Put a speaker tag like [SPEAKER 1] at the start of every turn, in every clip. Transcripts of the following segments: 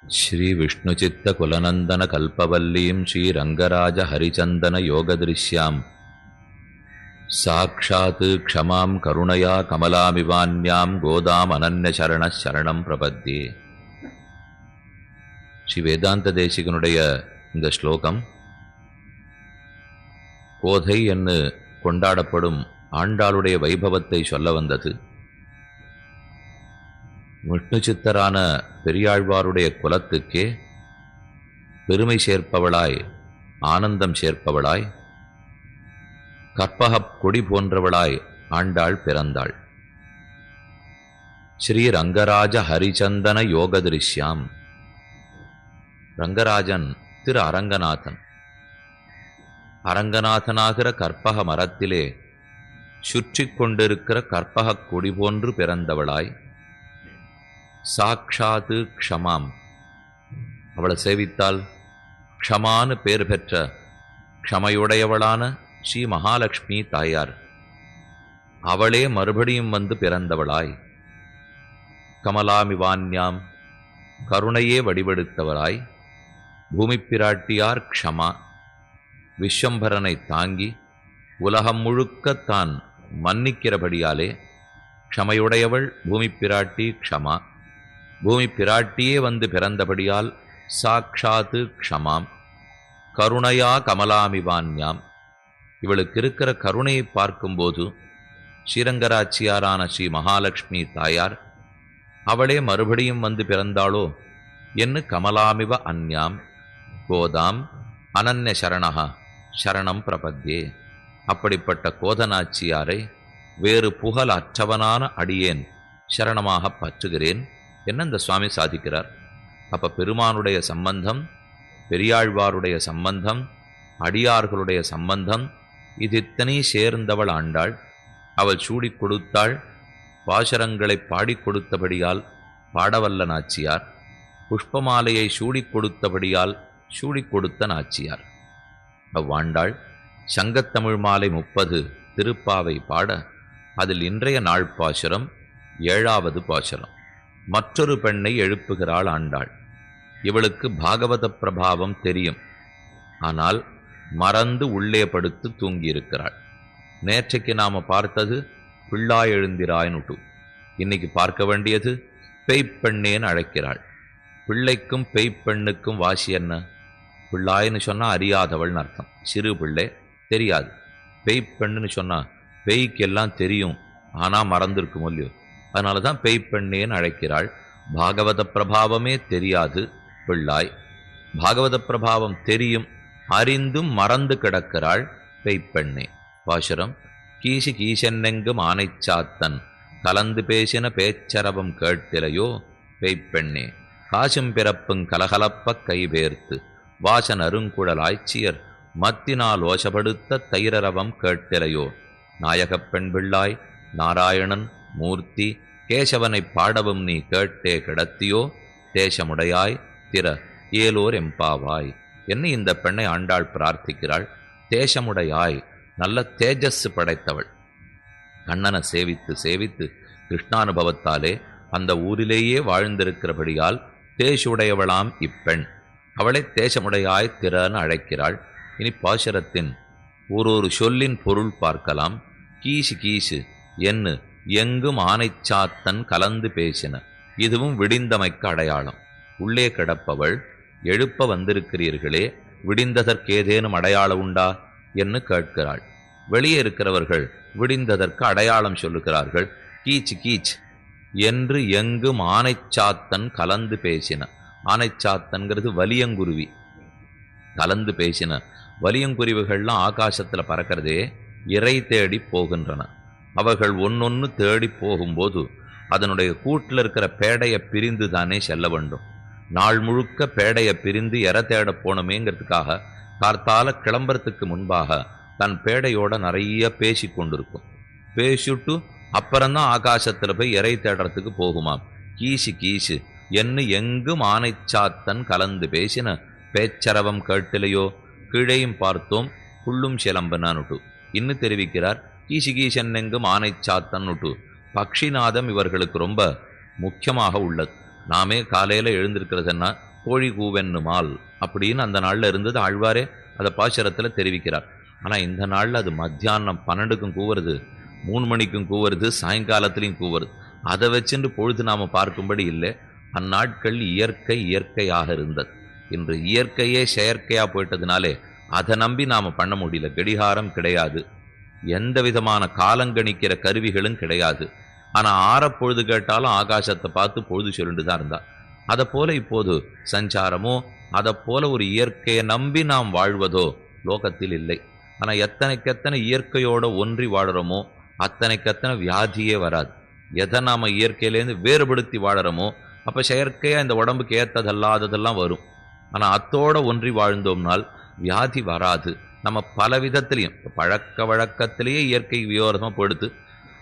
[SPEAKER 1] श्रीविष्णुचित्तकुलनन्दनकल्पवल्लीं श्रीरङ्गराजहरिचन्दनयोगदृश्यां साक्षात् क्षमां करुणया कमलामिवान्यां गोदामनन्यशरणः शरणं प्रपद्ये. ஸ்ரீ வேதாந்த தேசிகனுடைய இந்த ஸ்லோகம் கோதை என்று கொண்டாடப்படும் ஆண்டாளுடைய வைபவத்தை சொல்ல வந்தது. விஷ்ணு சித்தரான பெரியாழ்வாருடைய குலத்துக்கே பெருமை சேர்ப்பவளாய், ஆனந்தம் சேர்ப்பவளாய், கற்பகப் கொடி போன்றவளாய் ஆண்டாள் பிறந்தாள். ஸ்ரீ ரங்கராஜ ஹரிச்சந்தன யோகதிருஷ்யாம். ரங்கராஜன் திரு அரங்கநாதன். அரங்கநாதனாகிற கற்பக மரத்திலே சுற்றி கொண்டிருக்கிற கற்பக கொடி போன்று பிறந்தவளாய், சாக்ஷாத்து க்ஷமாம், அவளை சேவித்தால் க்ஷமானு பேர் பெற்ற க்ஷமையுடையவளான ஸ்ரீ மகாலட்சுமி தாயார், அவளே மறுபடியும் வந்து பிறந்தவளாய், கமலாமிவான்யாம், கருணையே வடிவெடுத்தவளாய், பூமி பிராட்டியார் க்ஷமா, விஸ்வம்பரனை தாங்கி உலகம் முழுக்க தான் மன்னிக்கிறபடியாலே க்ஷமையுடையவள் பூமி பிராட்டி க்ஷமா. பூமி பிராட்டியே வந்து பிறந்தபடியால் சாக்ஷாத்து க்ஷமாம், கருணையா கமலாமிவான்யாம், இவளுக்கு இருக்கிற கருணையை பார்க்கும்போது ஸ்ரீரங்கராட்சியாரான ஸ்ரீ மகாலட்சுமி தாயார் அவளே மறுபடியும் வந்து பிறந்தாளோ என்று கமலாமிவ அந்யாம் கோதாம் அனன்ய சரணா சரணம் பிரபத்யே. அப்படிப்பட்ட கோதநாச்சியாரை வேறு புகழ் அற்றவனான அடியேன் சரணமாக பற்றுகிறேன் என்ன இந்த சுவாமி சாதிக்கிறார். அப்ப பெருமானுடைய சம்பந்தம், பெரியாழ்வாருடைய சம்பந்தம், அடியார்களுடைய சம்பந்தம், இது இத்தனை சேர்ந்தவள் ஆண்டாள். அவள் சூடி கொடுத்தாள். பாசரங்களை பாடிக் கொடுத்தபடியால் பாடவல்ல நாச்சியார், புஷ்பமாலையை சூடிக் கொடுத்தபடியால் சூடிக் கொடுத்த நாச்சியார். அவ்வாண்டாள் சங்கத்தமிழ் மாலை 30 திருப்பாவை பாட அதில் இன்றைய நாள் பாசுரம் 7வது பாசுரம். மற்றொரு பெண்ணை எழுப்புகிறாள் ஆண்டாள். இவளுக்கு பாகவத பிரபாவம் தெரியும், ஆனால் மறந்து உள்ளே படுத்து தூங்கியிருக்கிறாள். நேற்றைக்கு நாம பார்த்தது பிள்ளாய் எழுந்திராய்னுட்டு, இன்னைக்கு பார்க்க வேண்டியது பெய்ப்பெண்ணேன்னு அழைக்கிறாள். பிள்ளைக்கும் பெய்ப்பெண்ணுக்கும் வாசி என்ன? பிள்ளாயின்னு சொன்னால் அறியாதவள்னு அர்த்தம், சிறு பிள்ளை, தெரியாது. பெய்ப்பெண்ணுன்னு சொன்னால் பெய்க்கெல்லாம் தெரியும், ஆனால் மறந்துருக்கும் இல்லையோ, அதனால தான் பெய்ப்பெண்ணேன்னு அழைக்கிறாள். பாகவத பிரபாவமே தெரியாது பிள்ளாய், பாகவத பிரபாவம் தெரியும், அறிந்தும் மறந்து கிடக்கிறாள் பெய்ப்பெண்ணே. பாசுரம் கீசி கீசென்னெங்கும் ஆனைச்சாத்தன் கலந்து பேசின பேச்சரவம் கேட்டிலையோ பெய்ப்பெண்ணே, காசும் பிறப்புங் கலகலப்ப கைபேர்த்து வாசன் அருங்குழல் ஆய்ச்சியர் மத்தினால் ஓசப்படுத்த தைரரவம் கேட்டிலையோ, நாயகப் பெண் பிள்ளாய் நாராயணன் மூர்த்தி கேசவனை பாடவும் நீ கேட்டே கிடத்தியோ, தேசமுடையாய் திற ஏலோர் எம்பாவாய் என்ன இந்த பெண்ணை ஆண்டாள் பிரார்த்திக்கிறாள். தேசமுடையாய், நல்ல தேஜஸ் படைத்தவள். கண்ணனை சேவித்து சேவித்து கிருஷ்ணானுபவத்தாலே அந்த ஊரிலேயே வாழ்ந்திருக்கிறபடியால் தேசுடையவளாம் இப்பெண். அவளை தேசமுடையாய் திறன்னு அழைக்கிறாள். இனி பாசுரத்தின் ஒரு சொல்லின் பொருள் பார்க்கலாம். கீசு கீசு என்று எங்கும் ஆனைச்சாத்தன் கலந்து பேசின, இதுவும் விடிந்தமைக்கு அடையாளம். உள்ளே கிடப்பவள், எழுப்ப வந்திருக்கிறீர்களே, விடிந்ததற்கேதேனும் அடையாளம் உண்டா என்று கேட்கிறாள். வெளியே இருக்கிறவர்கள் விடிந்ததற்கு அடையாளம் சொல்லுகிறார்கள். கீச் கீச் என்று எங்கும் ஆனைச்சாத்தன் கலந்து பேசின. ஆனைச்சாத்தன்கிறது வலியங்குருவி. கலந்து பேசின வலியங்குருவிகள்லாம் ஆகாசத்தில் பறக்கிறதே இறை தேடி போகின்றன. அவர்கள் ஒன்னொன்று தேடி போகும்போது அதனுடைய கூட்டில் இருக்கிற பேடையை பிரிந்து தானே செல்ல வேண்டும். நாள் முழுக்க பேடையை பிரிந்து இறை தேட போனமேங்கிறதுக்காக கார்த்தால கிளம்புறதுக்கு முன்பாக தன் பேடையோட நிறைய பேசி கொண்டிருக்கும். பேசிட்டு அப்புறம்தான் ஆகாசத்தில் போய் இறை தேடுறதுக்கு போகுமாம். கீசு கீசு என்று எங்கும் ஆனைச்சாத்தன் கலந்து பேசின பேச்சரவம் கேட்டிலையோ, கீழையும் பார்த்தோம் புள்ளும் சிலம்பனானுட்டு இன்னும் தெரிவிக்கிறார். கீசு கீசென்னெங்கும் ஆனைச்சாத்தன்னுட்டு பக்ஷிநாதம் இவர்களுக்கு ரொம்ப முக்கியமாக உள்ளது. நாமே காலையில் எழுந்திருக்கிறதுன்னா கோழி கூவென்னுமால் அப்படின்னு அந்த நாளில் இருந்தது. ஆழ்வாரே அதை பாசுரத்தில் தெரிவிக்கிறார். ஆனால் இந்த நாளில் அது மத்தியானம் 12க்கும் கூவுறது, 3 மணிக்கும் கூவுறது, சாயங்காலத்திலையும் கூவுறது. அதை வச்சுட்டு பொழுது நாம் பார்க்கும்படி இல்லை. அந்நாட்கள் இயற்கையாக இருந்தது. இன்று இயற்கையே செயற்கையாக போயிட்டதுனாலே அதை நம்பி நாம் பண்ண முடியல. கடிகாரம் கிடையாது, எந்த விதமான காலங்கணிக்கிற கருவிகளும் கிடையாது. ஆனால் ஆறப்பொழுது கேட்டாலும் ஆகாசத்தை பார்த்து பொழுது சொல்லிட்டு தான் இருந்தா. அதை போல இப்போது சஞ்சாரமோ அதை போல ஒரு இயற்கையை நம்பி நாம் வாழ்வதோ லோகத்தில் இல்லை. ஆனால் எத்தனைக்கெத்தனை இயற்கையோட ஒன்றி வாழறோமோ அத்தனைக்கத்தனை வியாதியே வராது. எதை நாம் இயற்கையிலேருந்து வேறுபடுத்தி வாழறோமோ அப்போ செயற்கையாக இந்த உடம்புக்கு ஏற்றதல்லாததெல்லாம் வரும். ஆனால் அத்தோட ஒன்றி வாழ்ந்தோம்னால் வியாதி வராது. நம்ம பல விதத்திலையும் பழக்க வழக்கத்திலேயே இயற்கை வியோரமாக போடுத்து.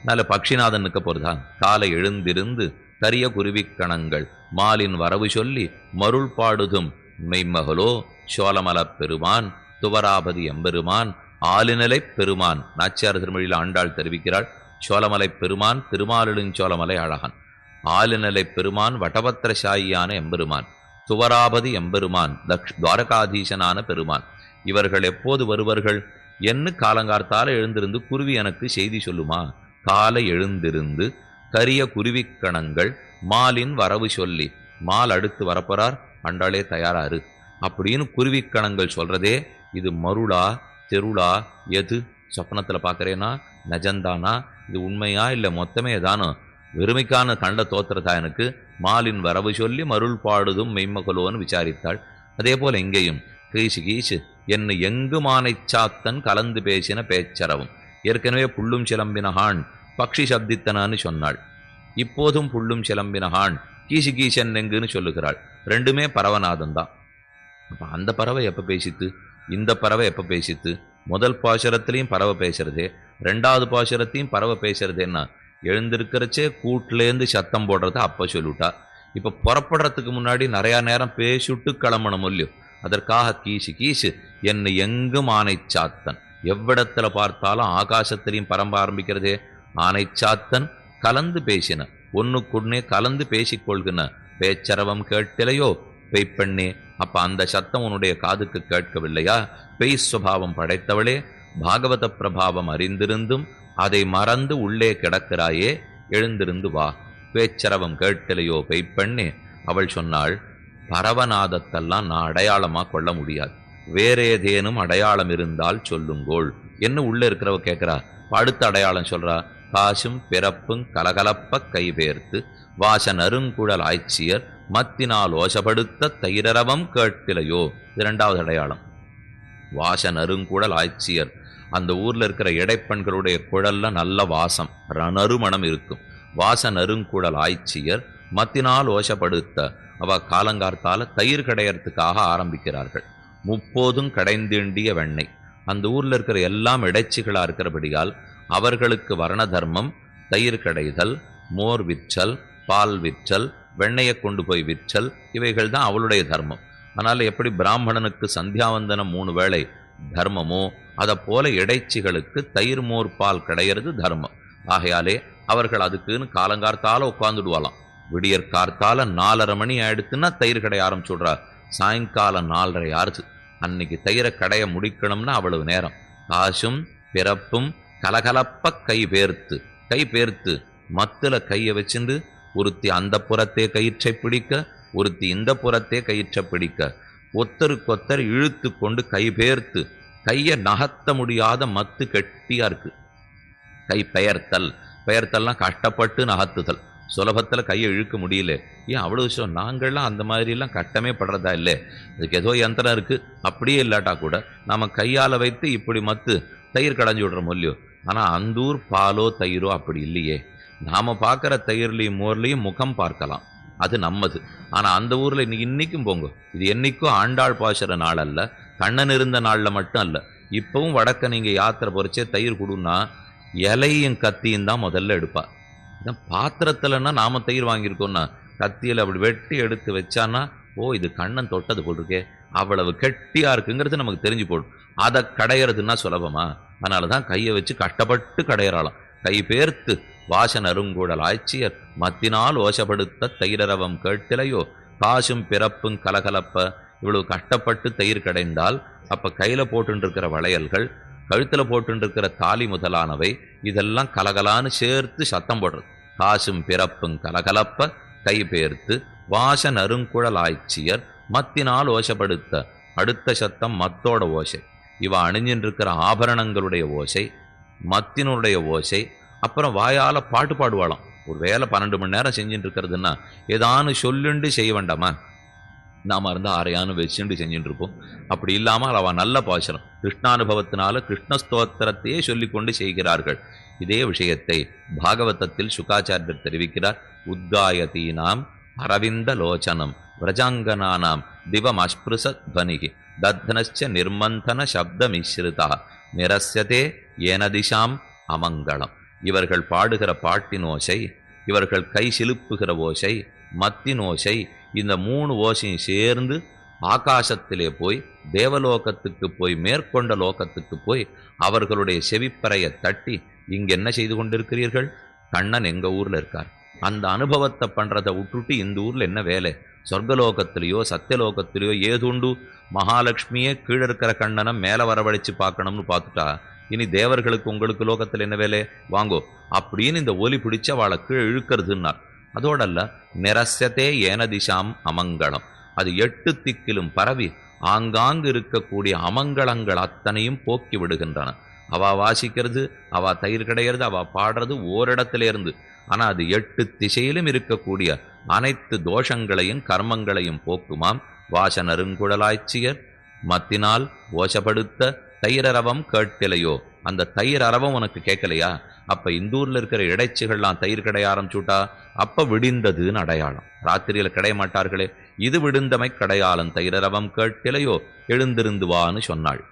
[SPEAKER 1] நல்ல பக்ஷிநாதன் நிற்க போகிறதா? காலை எழுந்திருந்து கரிய குருவிக்கணங்கள் மாலின் வரவு சொல்லி மருள் பாடுதும் மெய்மகளோ சோழமலப் பெருமான் துவராபதி எம்பெருமான் ஆலிநிலை பெருமான். நாச்சியார் திருமொழியில் ஆண்டாள் தெரிவிக்கிறாள். சோழமலை பெருமான் திருமாலிருஞ்சோழமலை அழகன், ஆலிநிலை பெருமான் வட்டபத்திரசாயியான எம்பெருமான், துவராபதி எம்பெருமான் துவாரகாதீசனான பெருமான். இவர்கள் எப்போது வருவர்கள் என்று காலங்கார்த்தால எழுந்திருந்து குருவி எனக்கு செய்தி சொல்லுமா? காலை எழுந்திருந்து கரிய குருவிக்கணங்கள் மாலின் வரவு சொல்லி, மால் அடுத்து வரப்போறார், அண்டாளே தயாராரு அப்படின்னு குருவிக்கணங்கள் சொல்றதே. இது மருளா தெருளா? எது சொப்னத்தில் பார்க்குறேன்னா நஜந்தானா? இது உண்மையா இல்லை மொத்தமே ஏதானோ வெறுமைக்கான கண்ட தோத்திரதா? எனக்கு மாலின் வரவு சொல்லி மருள் பாடுதும் மெய்மகளோன்னு விசாரித்தாள். அதே போல இங்கேயும் கீசு என்னை எங்கு மானைச்சாத்தன் கலந்து பேசின பேச்சரவும். ஏற்கனவே புள்ளும் சிலம்பினஹான் பக்ஷி சப்தித்தனான்னு சொன்னாள். இப்போதும் புள்ளும் சிலம்பினஹான் கீசன் எங்குன்னு சொல்லுகிறாள். ரெண்டுமே பரவநாதன் தான். அப்போ அந்த பறவை எப்போ பேசித்து, இந்த பறவை எப்போ பேசித்து? முதல் பாசுரத்திலையும் பறவை பேசுறதே, ரெண்டாவது பாசுரத்தையும் பறவை பேசுறதேன்னா எழுந்திருக்கிறச்சே கூட்டிலேருந்து சத்தம் போடுறத அப்போ சொல்லிவிட்டா. இப்போ புறப்படுறதுக்கு முன்னாடி நிறையா நேரம் பேசிட்டு கிளம்பணும் இல்லையோ, அதற்காக கீசு என்னை எங்கும் ஆனைச்சாத்தன். எவ்விடத்தில் பார்த்தாலும் ஆகாசத்திலையும் பரம்ப ஆரம்பிக்கிறதே. ஆனைச்சாத்தன் கலந்து பேசின, ஒன்றுக்குன்னே கலந்து பேசிக்கொள்கின பேச்சரவம் கேட்டிலையோ பெய்ப்பெண்ணே. அப்ப அந்த சத்தம் உன்னுடைய காதுக்கு கேட்கவில்லையா? பெய் சுபாவம் படைத்தவளே, பாகவத பிரபாவம் அறிந்திருந்தும் அதை மறந்து உள்ளே கிடக்கிறாயே, எழுந்திருந்து வா. பேச்சரவம் கேட்டிலையோ பெய்ப்பெண்ணே. அவள் சொன்னாள், பரவநாதத்தெல்லாம் நான் அடையாளமா கொள்ள முடியாது, வேற ஏதேனும் அடையாளம் இருந்தால் சொல்லுங்கோள் என்ன உள்ள இருக்கிறவ கேட்கிறா. அடுத்த அடையாளம் சொல்றா. காசும் பிறப்பும் கலகலப்ப கைபேர்த்து வாசன் அருங்குழல் ஆய்ச்சியர் மத்தினால் ஓசப்படுத்த தைரரவம் கேட்கிலையோ. இது இரண்டாவது அடையாளம். வாசன் அருங்குழல் ஆய்ச்சியர், அந்த ஊர்ல இருக்கிற இடைப்பெண்களுடைய குழல்ல நல்ல வாசம், நறுமணம் இருக்கும். வாசன் அருங்குழல் ஆய்ச்சியர் மத்தினால் ஓசப்படுத்த, அவ காலங்கார்த்தால தயிர் கடையறதுக்காக ஆரம்பிக்கிறார்கள். முப்போதும் கடைந்தீண்டிய வெண்ணெய். அந்த ஊர்ல இருக்கிற எல்லாம் இடைச்சிகளா இருக்கிறபடியால் அவர்களுக்கு வர்ண தர்மம் தயிர் கடைதல், மோர் விற்றல், பால் விற்றல், வெண்ணையை கொண்டு போய் விற்றல், இவைகள் தான் அவளுடைய தர்மம். அதனால எப்படி பிராமணனுக்கு சந்தியாவந்தனம் 3 வேளை தர்மமோ அதை போல இடைச்சிகளுக்கு தயிர் மோர் பால் கிடையிறது தர்மம். ஆகையாலே அவர்கள் அதுக்குன்னு காலங்கார்த்தால உட்காந்துடுவாளாம். விடியற் கார்த்தால 4:30 மணி ஆயிடுத்துன்னா தயிர் கடை ஆரம்பிச்சுடுறா. சாயங்காலம் 4:30 ஆறுது. அன்னைக்கு தயிரை கடைய முடிக்கணும்னா அவ்வளவு நேரம். காசும் பிறப்பும் கலகலப்ப கை பேர்த்து மத்துல கையை வச்சுண்டு ஒருத்தி அந்த புறத்தே கயிற்றை பிடிக்க, ஒருத்தி இந்த புறத்தே கயிற்றை பிடிக்க, ஒத்தருக்கொத்தர் இழுத்து கொண்டு கை பேர்த்து, கையை நகர்த்த முடியாத மத்து கெட்டியா இருக்கு. கை பெயர்த்தல்லாம் கஷ்டப்பட்டு நகர்த்துதல், சுலபத்தில் கையை இழுக்க முடியல. ஏன் அவ்வளோ விஷயம்? நாங்கள்லாம் அந்த மாதிரிலாம் கட்டமே படுறதா இல்லை. அதுக்கு ஏதோ யந்திரம் இருக்குது. அப்படியே இல்லாட்டா கூட நம்ம கையால் வைத்து இப்படி மத்து தயிர் கடைஞ்சி விடுறோம் இல்லையோ. ஆனால் அந்தூர் பாலோ தயிரோ அப்படி இல்லையே. நாம் பார்க்குற தயிர்லையும் மோர்லையும் முகம் பார்க்கலாம், அது நம்மது. ஆனால் அந்த ஊரில் இன்னைக்கும் போங்க, இது என்னைக்கும் ஆண்டாள் பாசுற நாள் அல்ல, கண்ணன் இருந்த நாளில் மட்டும் அல்ல. இப்போவும் வடக்க நீங்கள் யாத்திரை பொறிச்சே தயிர் கொடுன்னா இலையும் கத்தியும் தான் முதல்ல எடுப்பா. பாத்திரத்தில்னா நாம தயிர் வாங்கியிருக்கோம்னா கத்தியில் அப்படி வெட்டி எடுத்து வச்சான்னா, ஓ இது கண்ணன் தொட்டது போல் இருக்கே, அவ்வளவு கெட்டியா இருக்குங்கிறது நமக்கு தெரிஞ்சு போடும். அதை கடையிறதுன்னா சுலபமா? அதனால தான் கையை வச்சு கஷ்டப்பட்டு கடையிறாளாம். கை பேர்த்து வாசன் அருங்கூடல் ஆய்ச்சியர் மத்தினால் ஓசப்படுத்த தைரரவம் கேட்டிலையோ. காசும் பிறப்பும் கலகலப்ப. இவ்வளவு கஷ்டப்பட்டு தயிர் கடைந்தால் அப்ப கையில போட்டு இருக்கிற வளையல்கள், கழுத்துல போட்டு இருக்கிற தாலி முதலானவை இதெல்லாம் கலகலான்னு சேர்த்து சத்தம் போடுறது. காசும் பிறப்பும் கலகலப்ப கைபேர்த்து வாச நறுங்குழல் ஆய்ச்சியர் மத்தினால் ஓசைப்படுத்த. அடுத்த சத்தம் மத்தோட ஓசை. இவ அணிஞ்சின்னு இருக்கிற ஆபரணங்களுடைய ஓசை, மத்தினுடைய ஓசை. அப்புறம் வாயால பாட்டு பாடுவாளாம். ஒரு வேலை 12 மணி நேரம் செஞ்சுட்டு இருக்கிறதுன்னா ஏதானு சொல்லுண்டு செய்ய வேண்டாமா? நாம இருந்தால் ஆரையானு வச்சுட்டு செஞ்சுட்டு இருப்போம். அப்படி இல்லாமல் அவ நல்ல பாசனம் கிருஷ்ணானுபவத்தினால கிருஷ்ணஸ்தோத்திரத்தையே சொல்லிக்கொண்டு செய்கிறார்கள். இதே விஷயத்தை பாகவதத்தில் சுகாச்சாரியர் தெரிவிக்கிறார். உத்காயதீனாம் அரவிந்த லோச்சனம் விரஜாங்கனானாம் திவம் அஸ்பிருசத் துவனிகி தத்னச்ச நிர்மந்தன சப்த மிஸ்ருதா நிரஸ்யதே ஏனதிஷாம் அமங்கலம். இவர்கள் பாடுகிற பாட்டின் ஓசை, இவர்கள் கை சிலுப்புகிற ஓசை, மத்தின் ஓசை, இந்த 3 ஓசையும் சேர்ந்து ஆகாசத்திலே போய் தேவலோகத்துக்கு போய் மேற்கொண்ட லோகத்துக்கு போய் அவர்களுடைய செவிப்பறையை தட்டி, இங்க என்ன செய்து கொண்டிருக்கிறீர்கள்? கண்ணன் எங்க ஊர்ல இருக்கார். அந்த அனுபவத்தை பண்றதை விட்டுட்டு இந்த ஊர்ல என்ன வேலை? சொர்க்கலோகத்திலேயோ சத்தியலோகத்திலேயோ ஏதுண்டு? மகாலட்சுமியே கீழே இருக்கிற கண்ணனை மேல வரவழைச்சு பார்க்கணும்னு பார்த்துட்டா இனி தேவர்களுக்கு உங்களுக்கு லோகத்தில் என்ன வேலை? வாங்கோ அப்படின்னு இந்த ஒலி பிடிச்ச அவளை கீழே இழுக்கிறதுன்னார். அதோடல்ல, நிரஸ்யத்தே ஏனதிஷாம் அமங்கலம். அது 8 திக்கிலும் பரவி ஆங்காங்கு இருக்கக்கூடிய அமங்கலங்கள் அத்தனையும் போக்கி விடுகின்றன. அவ வாசிக்கிறது, அவ தயிர் கிடையாது, அவ பாடுறது ஓரிடத்திலே இருந்து. ஆனா அது 8 திசையிலும் இருக்கக்கூடிய அனைத்து தோஷங்களையும் கர்மங்களையும் போக்குமாம். வாச நறுங்குழலாய்ச்சியர் மத்தினால் ஓசப்படுத்த தயிரரவம் கேட்கலையோ. அந்த தயிர் அரவம் உனக்கு கேட்கலையா? அப்ப இந்தூர்ல இருக்கிற இடைச்சிகள்லாம் தயிர் கிடைய ஆரம்பிச்சுட்டா அப்ப விடிந்ததுன்னு அடையாளம். ராத்திரியில கிடைய மாட்டார்களே, இது விடுந்தமை கடையாளம். தயிரரவம் கேட்கலையோ எழுந்திருந்து வான்னு சொன்னாள்.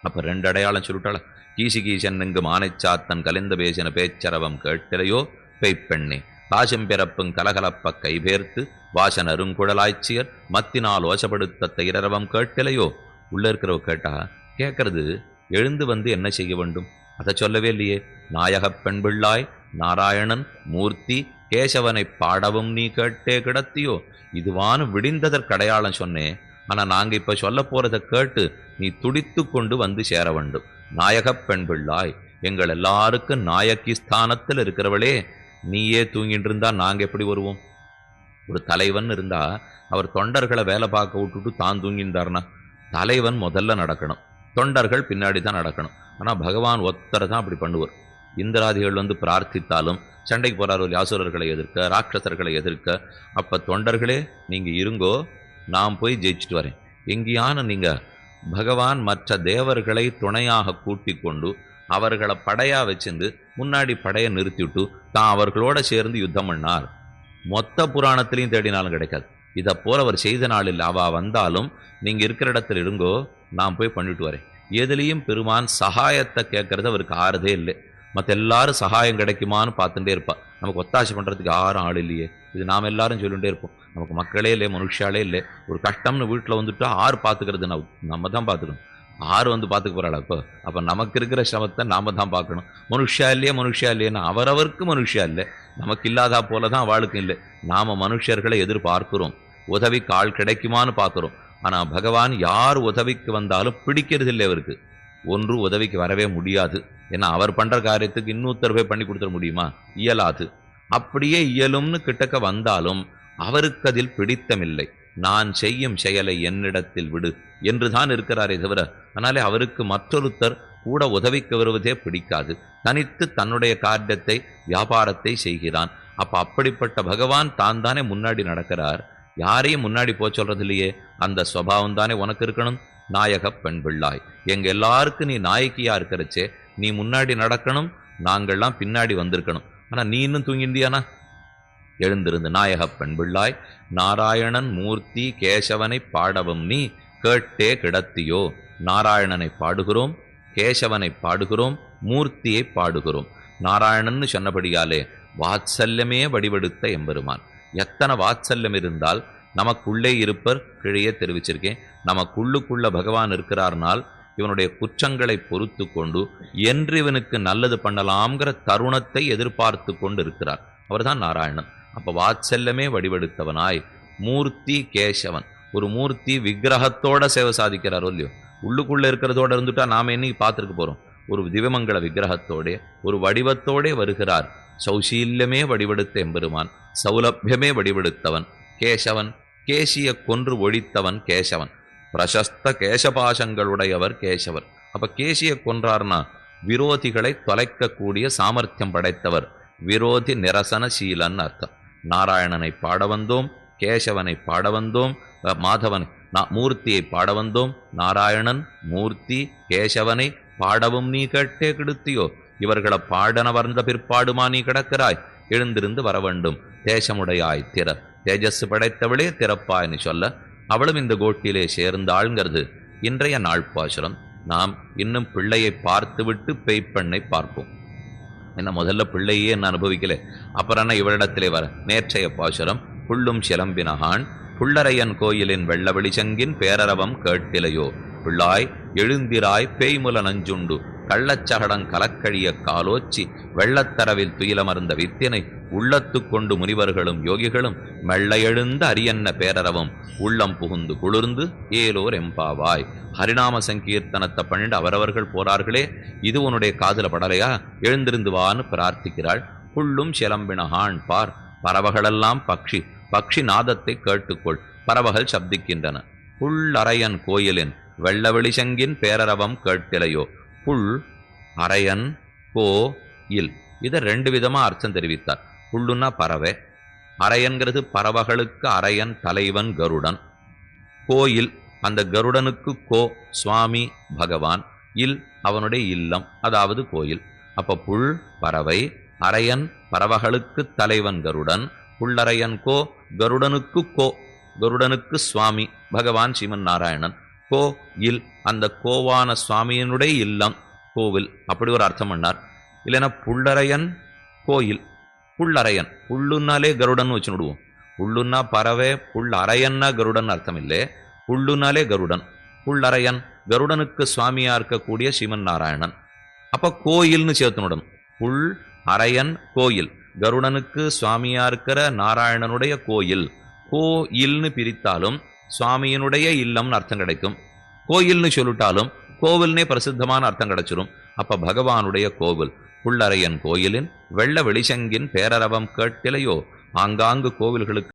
[SPEAKER 1] அப்ப 2 அடையாளம் சொல்லிட்டாள. கீசி கீசன் எங்கு மானைச்சாத்தன் கலிந்த பேசின பேச்சரவம் கேட்கலையோ பெய்ப்பெண்ணே. காசும் பிறப்பும் கலகலப்ப கைபேர்த்து வாசன் அருங்குழலாய்ச்சியர் மத்தினால் ஓசப்படுத்த தயிரரவம் கேட்கலையோ. உள்ள இருக்கிறவ கேட்டா கேட்கறது எழுந்து வந்து என்ன செய்ய வேண்டும்? அதை சொல்லவே இல்லையே. நாயகப் பெண் பிள்ளாய் நாராயணன் மூர்த்தி கேசவனை பாடவும் நீ கேட்டே கிடத்தியோ. இதுவானு விடிந்ததற்கடையாளம் சொன்னேன். ஆனா நாங்க இப்ப சொல்ல போறதை கேட்டு நீ துடித்து கொண்டு வந்து சேர வேண்டும். நாயகப் பெண் பிள்ளாய், எங்கள் எல்லாருக்கும் நாயக்கி ஸ்தானத்தில் இருக்கிறவளே, நீயே தூங்கிட்டு இருந்தா நாங்க எப்படி வருவோம்? ஒரு தலைவன் இருந்தா அவர் தொண்டர்களை வேலை பார்க்க விட்டுட்டு தான் தூங்கிட்டார்னா தலைவன் முதல்ல நடக்கணும், தொண்டர்கள் பின்னாடி தான் நடக்கணும். ஆனா பகவான் ஒத்தரை தான் அப்படி பண்ணுவார். இந்திராதிகள் வந்து பிரார்த்தித்தாலும் சண்டைக்கு போறார், யாசுரர்களை எதிர்க்க, ராட்சசர்களை எதிர்க்க. அப்ப தொண்டர்களே நீங்க இருங்கோ, நான் போய் ஜெயிச்சுட்டு வரேன். எங்கேயான நீங்க பகவான் மற்ற தேவர்களை துணையாக கூட்டி கொண்டு அவர்களை படையா வச்சிருந்து முன்னாடி படையை நிறுத்திவிட்டு தான் அவர்களோட சேர்ந்து யுத்தம் பண்ணார். மொத்த புராணத்திலையும் தேடினாலும் கிடைக்காது. இதை போல அவர் செய்த நாளில் அவ வந்தாலும் நீங்க இருக்கிற இடத்துல இருங்கோ, நான் போய் பண்ணிட்டு வரேன். எதுலேயும் பெருமான் சகாயத்தை கேட்கறது அவருக்கு ஆறுதே இல்லை. மற்ற எல்லாரும் சகாயம் கிடைக்குமான்னு பார்த்துட்டே இருப்பா. நமக்கு ஒத்தாசை பண்றதுக்கு யாரும் ஆள் இல்லையே, இது நாம் எல்லாரும் சொல்லிகிட்டே இருப்போம். நமக்கு மக்களே இல்லை, மனுஷாலே இல்லை. ஒரு கஷ்டம்னு வீட்டில் வந்துட்டா ஆறு பார்த்துக்கிறது? நம்ம தான் பார்த்துக்கணும். ஆறு வந்து பார்த்துக்க போறாள். அப்போ நமக்கு இருக்கிற சிரமத்தை நாம தான் பார்க்கணும். மனுஷா இல்லைன்னா அவரவருக்கு மனுஷா இல்லை, நமக்கு இல்லாதா போல தான் அவளுக்கு இல்லை. நாம மனுஷர்களை எதிர்பார்க்கிறோம், உதவிக்கு ஆள் கிடைக்குமான்னு பார்க்குறோம். ஆனால் பகவான் யார் உதவிக்கு வந்தாலும் பிடிக்கிறது இல்லை அவருக்கு. ஒன்று உதவிக்கு வரவே முடியாது. ஏன்னா அவர் பண்ற காரியத்துக்கு இன்னொருத்தர் போய் பண்ணி கொடுத்துட முடியுமா? இயலாது. அப்படியே இயலும்னு கிட்டக்க வந்தாலும் அவருக்கு அதில் பிடித்தமில்லை. நான் செய்யும் செயலை என்னிடத்தில் விடு என்றுதான் இருக்கிறாரே தவிர, அதனாலே அவருக்கு மற்றொருத்தர் கூட உதவிக்கு வருவதே பிடிக்காது. தனித்து தன்னுடைய காரியத்தை வியாபாரத்தை செய்கிறான். அப்ப அப்படிப்பட்ட பகவான் தான் தானே முன்னாடி நடக்கிறார். யாரையும் முன்னாடி போக சொல்றது இல்லையே. அந்த சுபாவம் தானே உனக்கு இருக்கணும். நாயக பெண் பிள்ளாய், எங்க எல்லாருக்கும் நீ நாயக்கியா இருக்கிறச்சே நீ முன்னாடி நடக்கணும், நாங்கள்லாம் பின்னாடி வந்திருக்கணும். ஆனா நீ இன்னும் தூங்கிந்தியானா? எழுந்திருந்து நாயக பெண் பிள்ளாய், நாராயணன் மூர்த்தி கேசவனை பாடவும் நீ கேட்டே கிடத்தியோ. நாராயணனை பாடுகிறோம், கேசவனை பாடுகிறோம், மூர்த்தியை பாடுகிறோம். நாராயணன்னு சொன்னபடியாலே வாத்சல்யமே வடிவெடுத்த எம்பெருமான். எத்தனை வாத்சல்யம் இருந்தால் நமக்குள்ளே இருப்பர் கீழே தெரிவிச்சிருக்கேன். நமக்குள்ளுக்குள்ள பகவான் இருக்கிறார்னால் இவனுடைய குற்றங்களை பொறுத்து கொண்டு என்று இவனுக்கு நல்லது பண்ணலாம்ங்கிற தருணத்தை எதிர்பார்த்து கொண்டு இருக்கிறார். அவர்தான் நாராயணன். அப்ப வாத்சல்யமே வடிவெடுத்தவனாய் மூர்த்தி கேசவன். ஒரு மூர்த்தி விக்கிரகத்தோட சேவை சாதிக்கிறாரோ இல்லையோ, உள்ளுக்குள்ள இருக்கிறதோட இருந்துட்டா நாம என்னைக்கு பார்த்துருக்க போறோம். ஒரு திவ்யமங்கள விக்கிரகத்தோட ஒரு வடிவத்தோடே வருகிறார். சௌசீல்யமே வடிவெடுத்த எம்பெருமான், சௌலபியமே வடிவெடுத்தவன் கேசவன். கேசிய கொன்று ஒழித்தவன் கேசவன். பிரசஸ்த கேசபாசங்களுடையவர் கேசவர். அப்ப கேசிய கொன்றார்னா விரோதிகளை தொலைக்கக்கூடிய சாமர்த்தியம் படைத்தவர். விரோதி நிரசனசீலன் அர்த்தம். நாராயணனை பாட வந்தோம், கேசவனை பாட வந்தோம், மாதவன் மூர்த்தியை பாட வந்தோம். நாராயணன் மூர்த்தி கேசவனை பாடவும் நீ கேட்டே கெடுத்தியோ, இவர்களை பாடன வந்த பிற்பாடுமா நீ கிடக்கிறாய், எழுந்திருந்து வர வேண்டும். தேசமுடையாய் திற, தேஜஸ் படைத்தவளே திறப்பாய்னு சொல்ல அவளும் இந்த கோட்டிலே சேர்ந்தாள்ங்கிறது இன்றைய நாள் பாசுரம். நாம் இன்னும் பிள்ளையை பார்த்துவிட்டு பெய்ப்பெண்ணை பார்ப்போம். என்ன முதல்ல பிள்ளையே என்ன அனுபவிக்கல, அப்புறம் என்ன இவரிடத்திலே வர. நேற்றைய பாசுரம் புள்ளும் சிலம்பினகான் புள்ளரையன் கோயிலின் வெள்ள வெளிச்சங்கின் பேரரவம் கேட்டிலையோ, பிள்ளாய் எழுந்திராய் பேய்முல நஞ்சுண்டு கள்ளச்சகடங் கலக்கழிய காலோச்சி வெள்ளத்தரவில் துயிலமர்ந்த வித்தினை உள்ளத்து கொண்டு முனிவர்களும் யோகிகளும் மெல்ல எழுந்த அரியன்ன பேரரவும் உள்ளம் புகுந்து குளிர்ந்து ஏலோர் எம்பாவாய். ஹரிநாம சங்கீர்த்தனத்தை பண்ணிட்டு அவரவர்கள் போறார்களே, இது உன்னுடைய காதுல படலையா, எழுந்திருந்து வான்னு பிரார்த்திக்கிறாள். புள்ளும் சிலம்பினகான் பார், பறவைகளெல்லாம் பக்ஷி பக்ஷி நாதத்தை கேட்டுக்கொள். பறவைகள் சப்திக்கின்றன. புள்ளரையன் கோயிலின் வெள்ள வெளிச்சங்கின் பேரரவம் கேட்டிலையோ. புல் அரையன் கோ இல், இதை ரெண்டு விதமா அர்த்தம் தெரிவித்தார். புல்லுன்னா பறவை, அரையன்கிறது பறவைகளுக்கு அரையன் தலைவன் கருடன். கோயில் அந்த கருடனுக்கு கோ சுவாமி பகவான், இல் அவனுடைய இல்லம் அதாவது கோயில். அப்ப புல் பறவை, அரையன் பறவைகளுக்கு தலைவன் கருடன், புல்லரையன் கோ கருடனுக்கு கோ, கருடனுக்கு சுவாமி பகவான் ஸ்ரீமன் நாராயணன். கோ இல் அந்த கோவான சுவாமியினுடைய இல்லம் கோவில், அப்படி ஒரு அர்த்தம் பண்ணார். இல்லைன்னா புள்ளரையன் கோயில், புள்ளரையன் புல்லுன்னாலே கருடன் வச்சு விடுவோம். புல்லுன்னா பறவை, புல் அரையன்னா கருடன் அர்த்தம் இல்லை. புல்லுனாலே கருடன், புல்லரையன் கருடனுக்கு சுவாமியா இருக்கக்கூடிய ஸ்ரீமன் நாராயணன். அப்ப கோயில்னு சேர்த்து விடணும். புல் அரையன் கோயில், கருடனுக்கு சுவாமியா இருக்கிற நாராயணனுடைய கோயில். கோயில்னு பிரித்தாலும் சுவாமியினுடைய இல்லம்னு அர்த்தம் கிடைக்கும். கோயில்னு சொல்லிட்டாலும் கோவில்னே பிரசித்தமான அர்த்தம் கிடைச்சிரும். அப்ப பகவானுடைய கோவில். புள்ளரையன் கோயிலின் வெள்ள வெளிச்சங்கின் பேரரவம் கேட்டிலையோ, ஆங்காங்கு கோவில்களுக்கு